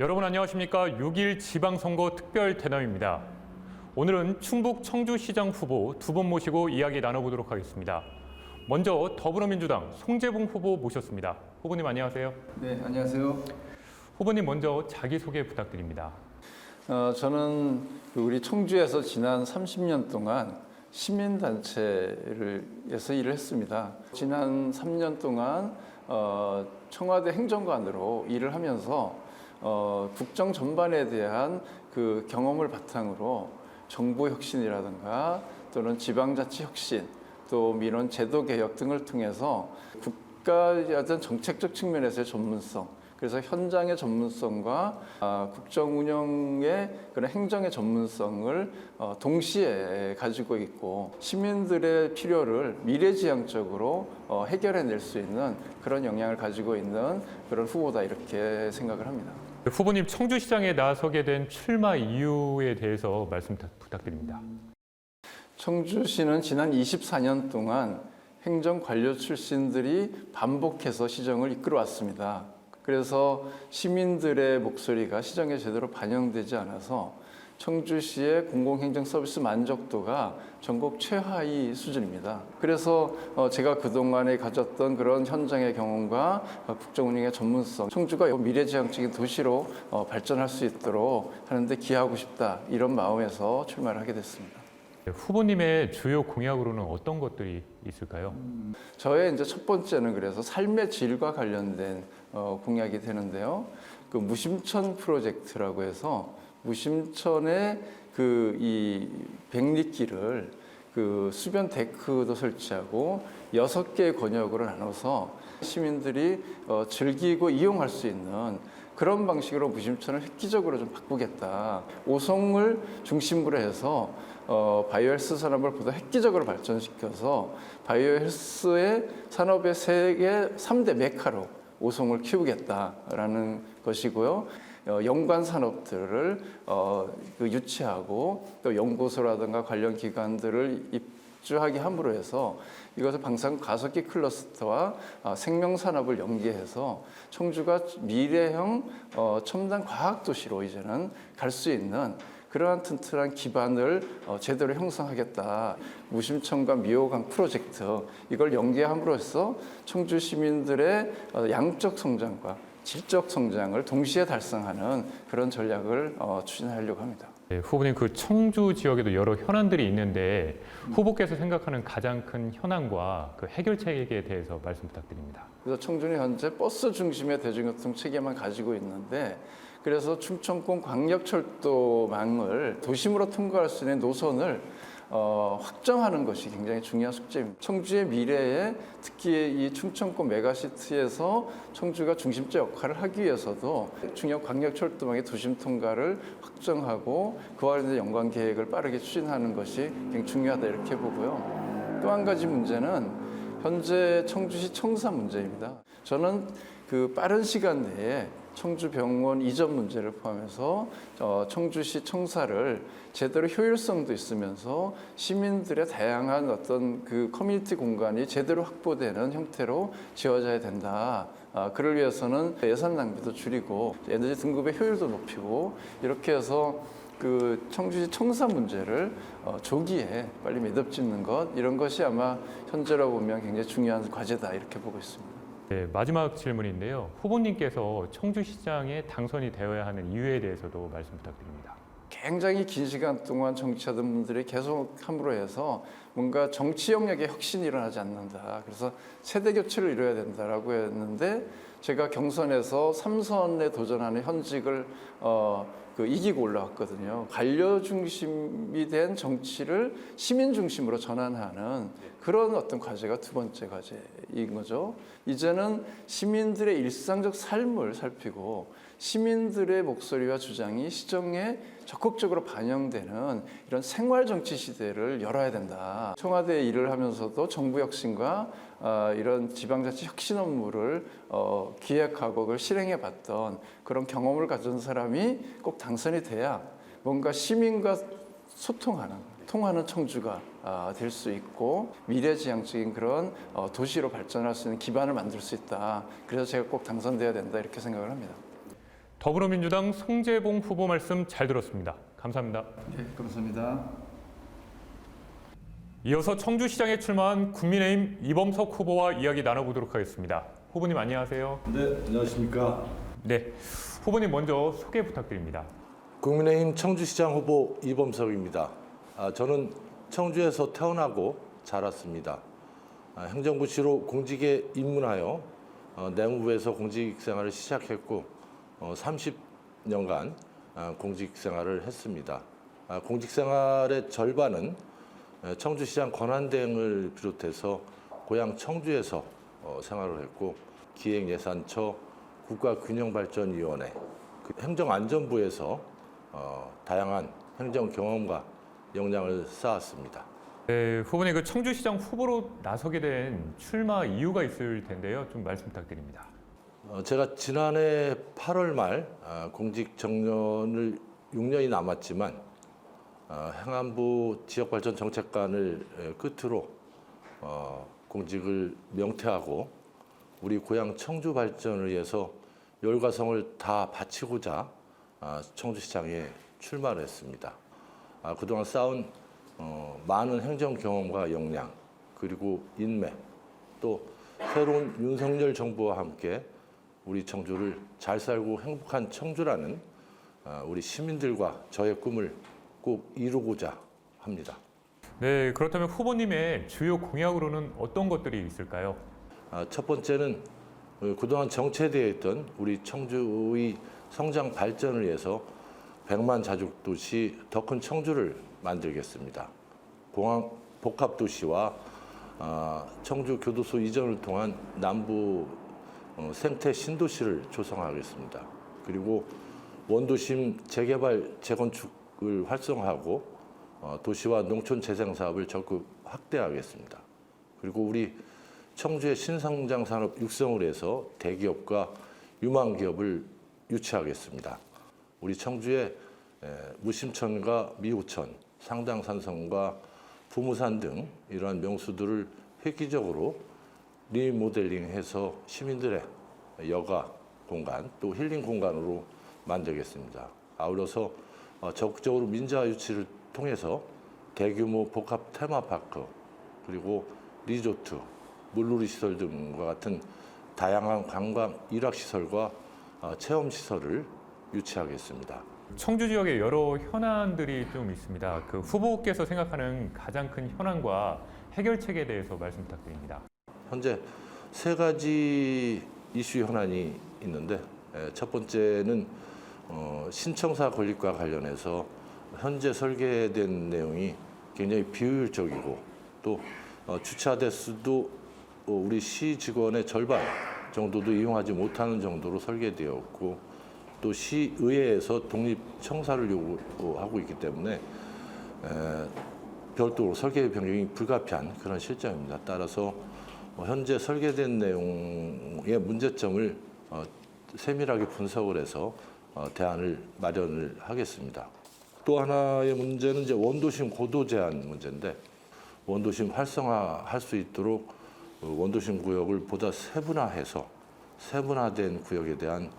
여러분 안녕하십니까? 6.1 지방선거 특별 대담입니다. 오늘은 충북 청주시장 후보 두 분 모시고 이야기 나눠보도록 하겠습니다. 먼저 더불어민주당 송재봉 후보 모셨습니다. 후보님 안녕하세요. 네, 안녕하세요. 후보님 먼저 자기소개 부탁드립니다. 저는 우리 청주에서 지난 30년 동안 시민단체에서 일을 했습니다. 지난 3년 동안 청와대 행정관으로 일을 하면서 국정 전반에 대한 그 경험을 바탕으로 정부 혁신이라든가 또는 지방자치 혁신, 또 민원 제도 개혁 등을 통해서 국가의 어떤 정책적 측면에서의 전문성, 그래서 현장의 전문성과 국정 운영의 그런 행정의 전문성을 동시에 가지고 있고 시민들의 필요를 미래지향적으로 해결해낼 수 있는 그런 역량을 가지고 있는 그런 후보다 이렇게 생각을 합니다. 후보님 청주시장에 나서게 된 출마 이유에 대해서 말씀 부탁드립니다. 청주시는 지난 24년 동안 행정관료 출신들이 반복해서 시정을 이끌어왔습니다. 그래서 시민들의 목소리가 시정에 제대로 반영되지 않아서 청주시의 공공행정 서비스 만족도가 전국 최하위 수준입니다. 그래서 제가 그동안에 가졌던 그런 현장의 경험과 국정 운영의 전문성, 청주가 미래지향적인 도시로 발전할 수 있도록 하는데 기여하고 싶다, 이런 마음에서 출마를 하게 됐습니다. 후보님의 주요 공약으로는 어떤 것들이 있을까요? 저의 이제 첫 번째는 그래서 삶의 질과 관련된 공약이 되는데요. 그 무심천 프로젝트라고 해서 무심천의 그 이 백리길을 그 수변 데크도 설치하고 6개의 권역으로 나눠서 시민들이 즐기고 이용할 수 있는 그런 방식으로 무심천을 획기적으로 좀 바꾸겠다. 오송을 중심으로 해서 바이오헬스 산업을 보다 획기적으로 발전시켜서 바이오헬스의 산업의 세계 3대 메카로 오송을 키우겠다라는 것이고요. 연관 산업들을 유치하고 또 연구소라든가 관련 기관들을 입주하게 함으로 해서 이것을 방산 가속기 클러스터와 생명산업을 연계해서 청주가 미래형 첨단 과학도시로 이제는 갈 수 있는 그러한 튼튼한 기반을 제대로 형성하겠다. 무심천과 미호강 프로젝트, 이걸 연계함으로써 청주 시민들의 양적 성장과 질적 성장을 동시에 달성하는 그런 전략을 추진하려고 합니다. 네, 후보님 그 청주 지역에도 여러 현안들이 있는데 후보께서 생각하는 가장 큰 현안과 그 해결책에 대해서 말씀 부탁드립니다. 그래서 청주는 현재 버스 중심의 대중교통 체계만 가지고 있는데, 그래서 충청권 광역철도망을 도심으로 통과할 수 있는 노선을 확정하는 것이 굉장히 중요한 숙제입니다. 청주의 미래에 특히 이 충청권 메가시티에서 청주가 중심제 역할을 하기 위해서도 중요 광역철도망의 도심 통과를 확정하고 그와 관련된 연관 계획을 빠르게 추진하는 것이 굉장히 중요하다, 이렇게 보고요. 또 한 가지 문제는 현재 청주시 청사 문제입니다. 저는 그 빠른 시간 내에 청주병원 이전 문제를 포함해서 청주시 청사를 제대로 효율성도 있으면서 시민들의 다양한 어떤 그 커뮤니티 공간이 제대로 확보되는 형태로 지어져야 된다. 그를 위해서는 예산 낭비도 줄이고 에너지 등급의 효율도 높이고 이렇게 해서 그 청주시 청사 문제를 조기에 빨리 매듭짓는 것, 이런 것이 아마 현재로 보면 굉장히 중요한 과제다, 이렇게 보고 있습니다. 네, 마지막 질문인데요. 후보님께서 청주시장에 당선이 되어야 하는 이유에 대해서도 말씀 부탁드립니다. 굉장히 긴 시간 동안 정치하던 분들이 계속 함으로 해서 뭔가 정치 영역에 혁신이 일어나지 않는다. 그래서 세대 교체를 이뤄야 된다라고 했는데, 제가 경선에서 3선에 도전하는 현직을 이기고 올라왔거든요. 관료 중심이 된 정치를 시민 중심으로 전환하는 그런 어떤 과제가 두 번째 과제인 거죠. 이제는 시민들의 일상적 삶을 살피고 시민들의 목소리와 주장이 시정에 적극적으로 반영되는 이런 생활 정치 시대를 열어야 된다. 청와대 일을 하면서도 정부 혁신과 이런 지방자치 혁신 업무를 기획하고 그걸 실행해 봤던 그런 경험을 가진 사람이 꼭 당선이 돼야 뭔가 시민과 통하는 청주가 될 수 있고 미래지향적인 그런 도시로 발전할 수 있는 기반을 만들 수 있다. 그래서 제가 꼭 당선돼야 된다, 이렇게 생각을 합니다. 더불어민주당 송재봉 후보 말씀 잘 들었습니다. 감사합니다. 네, 감사합니다. 이어서 청주시장에 출마한 국민의힘 이범석 후보와 이야기 나눠보도록 하겠습니다. 후보님 안녕하세요. 네, 안녕하십니까. 네, 후보님 먼저 소개 부탁드립니다. 국민의힘 청주시장 후보 이범석입니다. 저는 청주에서 태어나고 자랐습니다. 행정부시로 공직에 입문하여 내무부에서 공직 생활을 시작했고 30년간 공직 생활을 했습니다. 공직 생활의 절반은 청주시장 권한대행을 비롯해서 고향 청주에서 생활을 했고 기획예산처 국가균형발전위원회, 행정안전부에서 다양한 행정 경험과 역량을 쌓았습니다. 네, 후보님 그 청주시장 후보로 나서게 된 출마 이유가 있을 텐데요. 좀 말씀 부탁드립니다. 제가 지난해 8월 말 공직 정년을 6년이 남았지만 행안부 지역발전 정책관을 끝으로 공직을 명퇴하고 우리 고향 청주 발전을 위해서 열과성을 다 바치고자 청주시장에 출마를 했습니다. 그동안 쌓은 많은 행정 경험과 역량 그리고 인맥 또 새로운 윤석열 정부와 함께 우리 청주를 잘 살고 행복한 청주라는 우리 시민들과 저의 꿈을 꼭 이루고자 합니다. 네, 그렇다면 후보님의 주요 공약으로는 어떤 것들이 있을까요? 첫 번째는 그동안 정체되어 있던 우리 청주의 성장 발전을 위해서 100만 자족 도시 더 큰 청주를 만들겠습니다. 공항 복합 도시와 청주 교도소 이전을 통한 남부 생태 신도시를 조성하겠습니다. 그리고 원도심 재개발 재건축을 활성화하고 도시와 농촌 재생 사업을 적극 확대하겠습니다. 그리고 우리 청주의 신성장 산업 육성을 해서 대기업과 유망 기업을 유치하겠습니다. 우리 청주의 무심천과 미호천, 상당산성과 부무산 등 이러한 명수들을 획기적으로 리모델링해서 시민들의 여가 공간 또 힐링 공간으로 만들겠습니다. 아울러서 적극적으로 민자 유치를 통해서 대규모 복합 테마파크 그리고 리조트, 물놀이 시설 등과 같은 다양한 관광 일학시설과 체험시설을 유치하겠습니다. 청주 지역에 여러 현안들이 좀 있습니다. 그 후보께서 생각하는 가장 큰 현안과 해결책에 대해서 말씀 부탁드립니다. 현재 세 가지 이슈 현안이 있는데 첫 번째는 신청사 건립과 관련해서 현재 설계된 내용이 굉장히 비효율적이고 또 주차 대수도 우리 시 직원의 절반 정도도 이용하지 못하는 정도로 설계되었고 또 시의회에서 독립 청사를 요구하고 있기 때문에 별도로 설계 변경이 불가피한 그런 실정입니다. 따라서 현재 설계된 내용의 문제점을 세밀하게 분석을 해서 대안을 마련을 하겠습니다. 또 하나의 문제는 이제 원도심 고도 제한 문제인데 원도심 활성화할 수 있도록 원도심 구역을 보다 세분화해서 세분화된 구역에 대한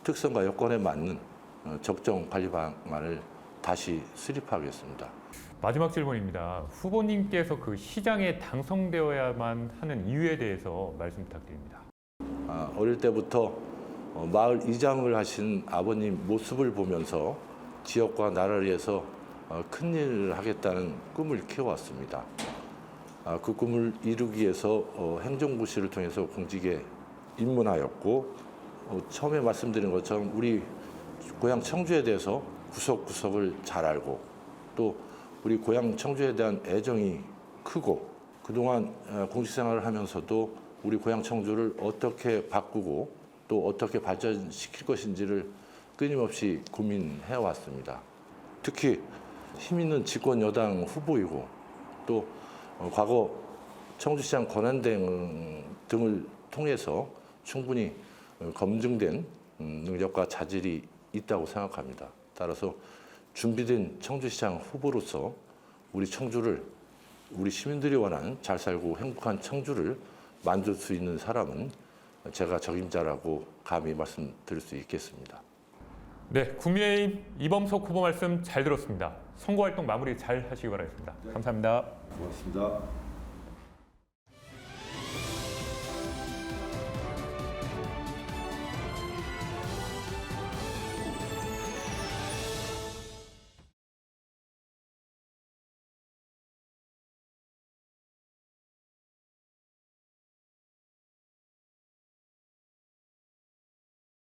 특성과 여건에 맞는 적정 관리 방안을 다시 수립하겠습니다. 마지막 질문입니다. 후보님께서 그 시장에 당선되어야만 하는 이유에 대해서 말씀 부탁드립니다. 어릴 때부터 마을 이장을 하신 아버님 모습을 보면서 지역과 나라를 위해서 큰 일을 하겠다는 꿈을 키워왔습니다. 그 꿈을 이루기 위해서 행정부시를 통해서 공직에 입문하였고 처음에 말씀드린 것처럼 우리 고향 청주에 대해서 구석구석을 잘 알고 또 우리 고향 청주에 대한 애정이 크고 그동안 공직생활을 하면서도 우리 고향 청주를 어떻게 바꾸고 또 어떻게 발전시킬 것인지를 끊임없이 고민해 왔습니다. 특히 힘 있는 집권 여당 후보이고 또 과거 청주시장 권한대행 등을 통해서 충분히 검증된 능력과 자질이 있다고 생각합니다. 따라서 준비된 청주시장 후보로서 우리 청주를 우리 시민들이 원하는 잘 살고 행복한 청주를 만들 수 있는 사람은 제가 적임자라고 감히 말씀드릴 수 있겠습니다. 네, 국민의힘 이범석 후보 말씀 잘 들었습니다. 선거활동 마무리 잘 하시기 바라겠습니다. 감사합니다. 고맙습니다.